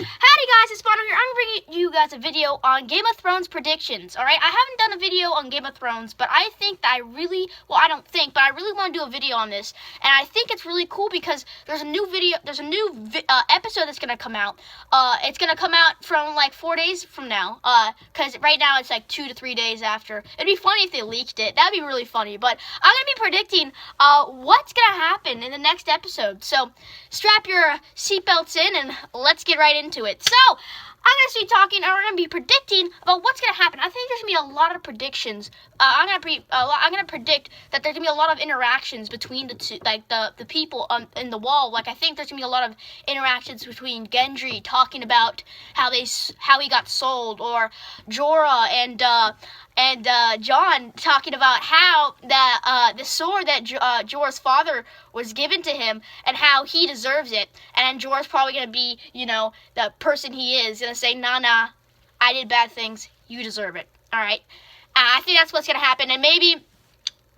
Howdy guys, it's Bono here. I'm bringing you guys a video on Game of Thrones predictions, alright? I haven't done a video on Game of Thrones, but I think that I really want to do a video on this. And I think it's really cool because there's a new episode that's going to come out. It's going to come out from like 4 days from now, because right now it's like 2 to 3 days after. It'd be funny if they leaked it. That'd be really funny, but I'm going to be predicting what's going to happen in the next episode. So strap your seatbelts in and let's get right into it. So, I'm going to be talking, and we're going to be predicting about what's going to happen. I think there's going to be a lot of predictions. I'm going to predict that there's going to be a lot of interactions between the two, like the people in the wall. Like I think there's going to be a lot of interactions between Gendry talking about how he got sold, or Jorah and Jon talking about how the sword that Jorah's father was given to him and how he deserves it. And Jorah's probably going to be, the person he is, going to say, nah, I did bad things, you deserve it. All right. I think that's what's going to happen. And maybe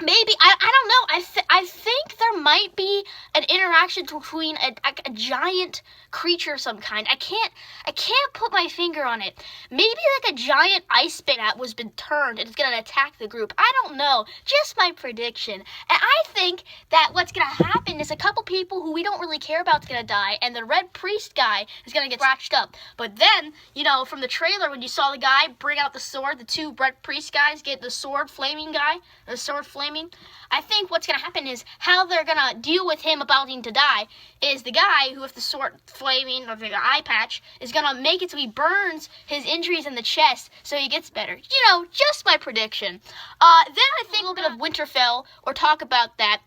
I don't know. I think there might be an interaction between a giant creature of some kind. I can't put my finger on it. Maybe like a giant ice spit that was been turned and it's gonna attack the group. I don't know. Just my prediction. And I think that what's gonna happen is a couple people who we don't really care about is gonna die, and the Red Priest guy is gonna get scratched up. But then, from the trailer when you saw the guy bring out the sword, the two Red Priest guys get the sword flaming. I think what's going to happen is how they're going to deal with him about to die is the guy who with the sword flaming or the eye patch is going to make it so he burns his injuries in the chest so he gets better. Just my prediction. Then I think a little bit of Winterfell or talk about that.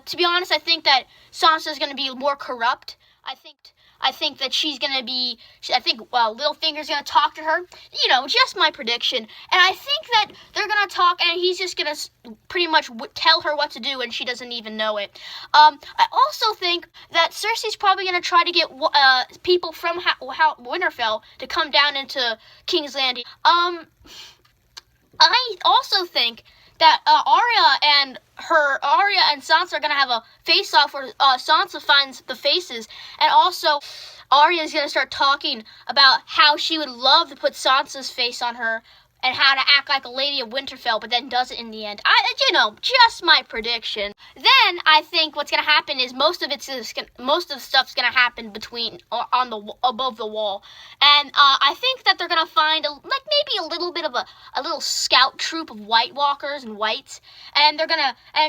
To be honest, I think that Sansa is going to be more corrupt. I think that she's going to be, Littlefinger's going to talk to her. Just my prediction. And I think that they're going to talk and he's just going to pretty much tell her what to do and she doesn't even know it. I also think that Cersei's probably going to try to get people from Winterfell to come down into King's Landing. I also think that Arya and Sansa are gonna have a face-off where Sansa finds the faces, and also Arya is gonna start talking about how she would love to put Sansa's face on her and how to act like a lady of Winterfell, but then does it in the end. Just my prediction. Then I think what's gonna happen is most of the stuff's gonna happen above the wall, and I think that they're gonna find maybe a little bit of a little scout troop of White Walkers and Whites, and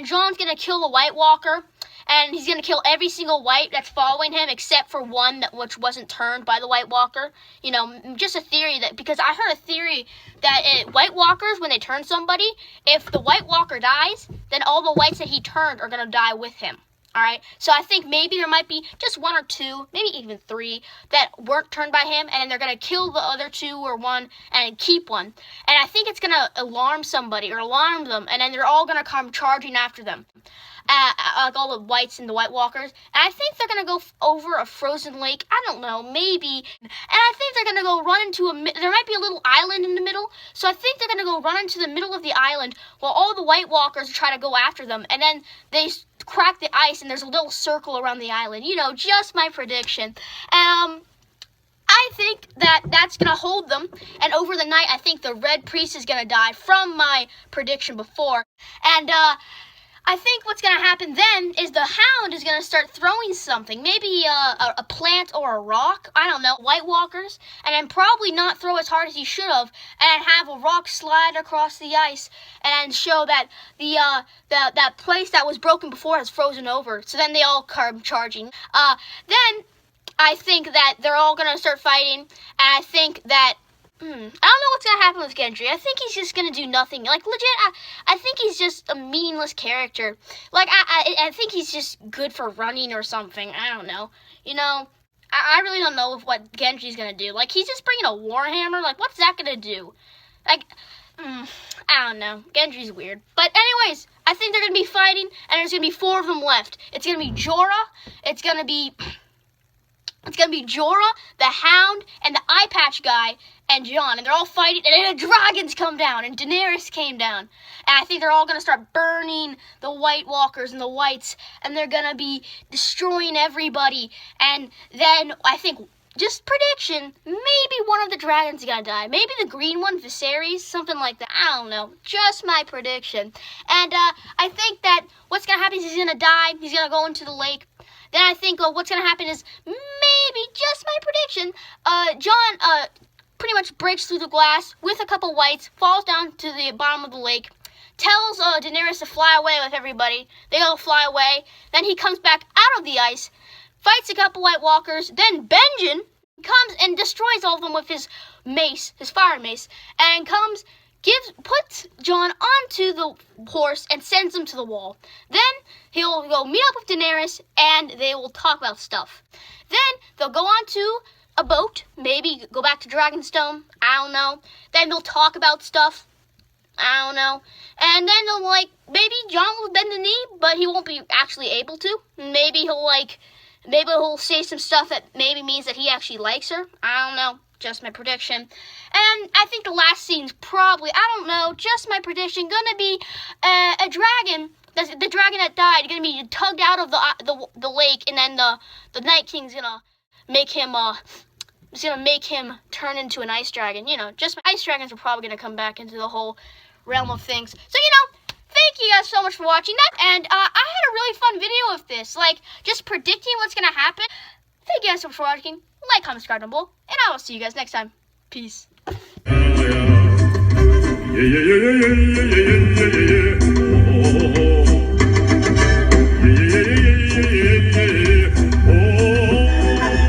Jon's gonna kill a White Walker. And he's going to kill every single white that's following him except for one which wasn't turned by the White Walker. Just a theory because I heard a theory that White Walkers, when they turn somebody, if the White Walker dies, then all the whites that he turned are going to die with him. All right, so I think maybe there might be just one or two, maybe even three, that weren't turned by him, and they're going to kill the other two or one and keep one. And I think it's going to alarm somebody or alarm them, and then they're all going to come charging after them. Like all the whites and the White Walkers. And I think they're going to go over a frozen lake. I don't know, maybe. And I think they're going to go run into there might be a little island in the middle. So I think they're going to go run into the middle of the island while all the White Walkers try to go after them. And then they crack the ice and there's a little circle around the island. Just my prediction. I think that's going to hold them. And over the night, I think the Red Priest is going to die from my prediction before. And, I think what's going to happen then is the Hound is going to start throwing something, maybe a plant or a rock, I don't know, White Walkers, and then probably not throw as hard as he should have, and have a rock slide across the ice, and show that that place that was broken before has frozen over, so then they all come charging. Then I think that they're all going to start fighting, and I think that I don't know what's going to happen with Gendry. I think he's just going to do nothing. Legit, I think he's just a meaningless character. I think he's just good for running or something. I don't know. I really don't know what Gendry's going to do. He's just bringing a warhammer. What's that going to do? I don't know. Gendry's weird. But anyways, I think they're going to be fighting, and there's going to be 4 of them left. It's going to be Jorah. It's going to be Jorah, the Hound, and the Eye Patch guy, and Jon, and they're all fighting, and then the dragons come down, and Daenerys came down, and I think they're all going to start burning the White Walkers and the Whites, and they're going to be destroying everybody, and then I think just prediction, maybe one of the dragons is gonna die. Maybe the green one, Viserys, something like that. I don't know. Just my prediction. And I think that what's gonna happen is he's gonna die. He's gonna go into the lake. Then I think what's gonna happen is maybe, just my prediction, Jon pretty much breaks through the glass with a couple whites, falls down to the bottom of the lake, tells Daenerys to fly away with everybody. They all fly away. Then he comes back out of the ice, fights a couple White Walkers. Then Benjen comes and destroys all of them with his mace, his fire mace, and puts Jon onto the horse and sends him to the wall. Then he'll go meet up with Daenerys and they will talk about stuff. Then they'll go on to a boat, maybe go back to Dragonstone, I don't know. Then they'll talk about stuff, I don't know. And then they'll maybe Jon will bend the knee, but he won't be actually able to. Maybe he'll say some stuff that maybe means that he actually likes her. I don't know. Just my prediction. And I think the last scene's probably, I don't know, just my prediction, gonna be a dragon. The dragon that died gonna be tugged out of the lake, and then the Night King's gonna make him turn into an ice dragon. Just ice dragons are probably gonna come back into the whole realm of things. So thank you guys so much for watching that, and I had a really fun video of this, just predicting what's gonna happen. Thank you guys so much for watching. Like, comment, subscribe down below, and I will see you guys next time. Peace. Yeah.